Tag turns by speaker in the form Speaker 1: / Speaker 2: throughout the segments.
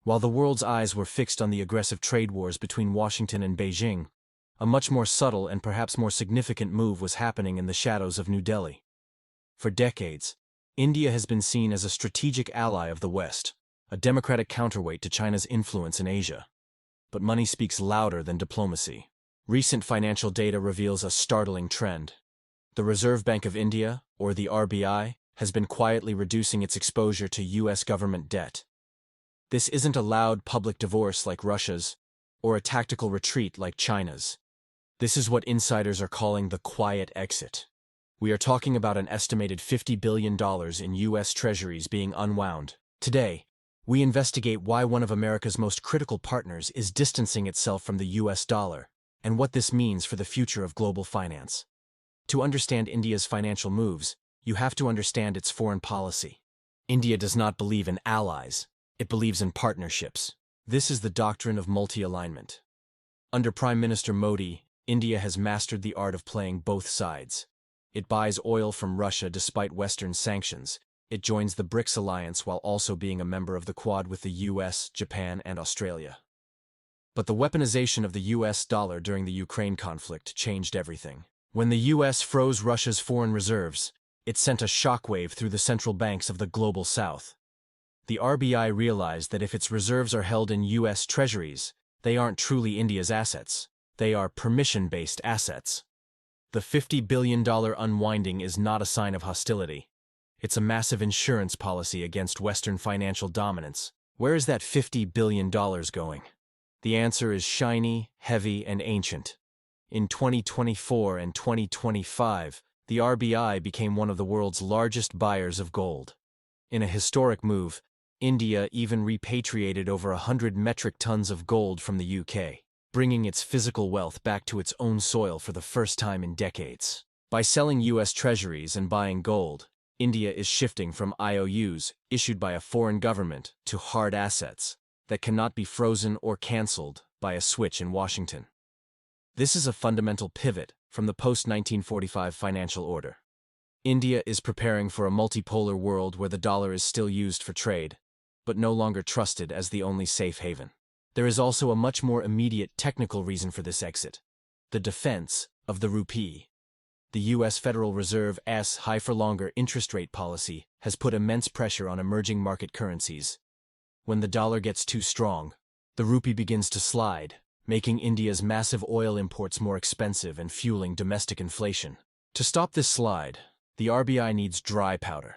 Speaker 1: While the world's eyes were fixed on the aggressive trade wars between Washington and Beijing, a much more subtle and perhaps more significant move was happening in the shadows of New Delhi. For decades, India has been seen as a strategic ally of the West, a democratic counterweight to China's influence in Asia. But money speaks louder than diplomacy. Recent financial data reveals a startling trend. The Reserve Bank of India, or the RBI, has been quietly reducing its exposure to U.S. government debt. This isn't a loud public divorce like Russia's, or a tactical retreat like China's. This is what insiders are calling the quiet exit. We are talking about an estimated $50 billion in U.S. Treasuries being unwound. Today, we investigate why one of America's most critical partners is distancing itself from the U.S. dollar, and what this means for the future of global finance. To understand India's financial moves, you have to understand its foreign policy. India does not believe in allies. It believes in partnerships. This is the doctrine of multi-alignment. Under Prime Minister Modi, India has mastered the art of playing both sides. It buys oil from Russia despite Western sanctions. It joins the BRICS alliance while also being a member of the Quad with the US, Japan, and Australia. But the weaponization of the US dollar during the Ukraine conflict changed everything. When the US froze Russia's foreign reserves, it sent a shockwave through the central banks of the global South. The RBI realized that if its reserves are held in U.S. Treasuries, they aren't truly India's assets. They are permission-based assets. The $50 billion unwinding is not a sign of hostility. It's a massive insurance policy against Western financial dominance. Where is that $50 billion going? The answer is shiny, heavy, and ancient. In 2024 and 2025, the RBI became one of the world's largest buyers of gold. In a historic move, India even repatriated over 100 metric tons of gold from the UK, bringing its physical wealth back to its own soil for the first time in decades. By selling US Treasuries and buying gold, India is shifting from IOUs issued by a foreign government to hard assets that cannot be frozen or cancelled by a switch in Washington. This is a fundamental pivot from the post-1945 financial order. India is preparing for a multipolar world where the dollar is still used for trade, but no longer trusted as the only safe haven. There is also a much more immediate technical reason for this exit: the defense of the rupee. The U.S. Federal Reserve's high-for-longer interest rate policy has put immense pressure on emerging market currencies. When the dollar gets too strong, the rupee begins to slide, making India's massive oil imports more expensive and fueling domestic inflation. To stop this slide, the RBI needs dry powder.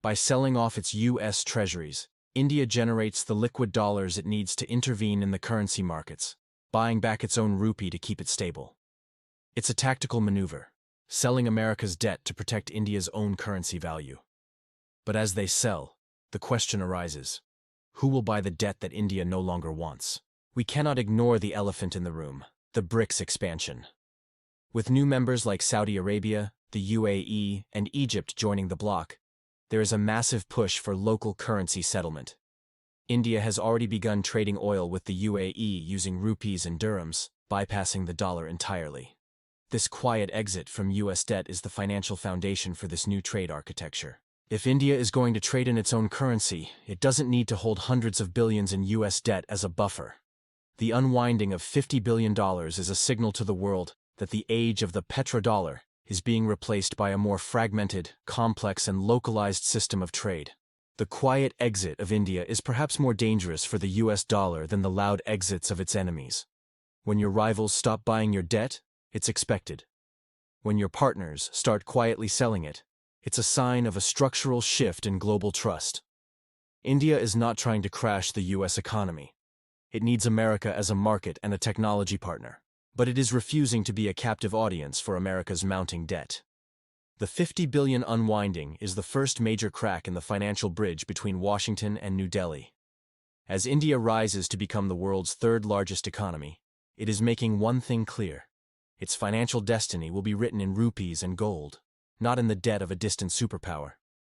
Speaker 1: By selling off its U.S. Treasuries, India generates the liquid dollars it needs to intervene in the currency markets, buying back its own rupee to keep it stable. It's a tactical maneuver, selling America's debt to protect India's own currency value. But as they sell, the question arises: who will buy the debt that India no longer wants? We cannot ignore the elephant in the room: the BRICS expansion. With new members like Saudi Arabia, the UAE, and Egypt joining the bloc, there is a massive push for local currency settlement. India has already begun trading oil with the UAE using rupees and dirhams, bypassing the dollar entirely. This quiet exit from U.S. debt is the financial foundation for this new trade architecture. If India is going to trade in its own currency, it doesn't need to hold hundreds of billions in U.S. debt as a buffer. The unwinding of $50 billion is a signal to the world that the age of the petrodollar is being replaced by a more fragmented, complex, and localized system of trade. The quiet exit of India is perhaps more dangerous for the US dollar than the loud exits of its enemies. When your rivals stop buying your debt, it's expected. When your partners start quietly selling it, it's a sign of a structural shift in global trust. India is not trying to crash the US economy. It needs America as a market and a technology partner. But it is refusing to be a captive audience for America's mounting debt. The $50 billion unwinding is the first major crack in the financial bridge between Washington and New Delhi. As India rises to become the world's third-largest economy, it is making one thing clear: its financial destiny will be written in rupees and gold, not in the debt of a distant superpower.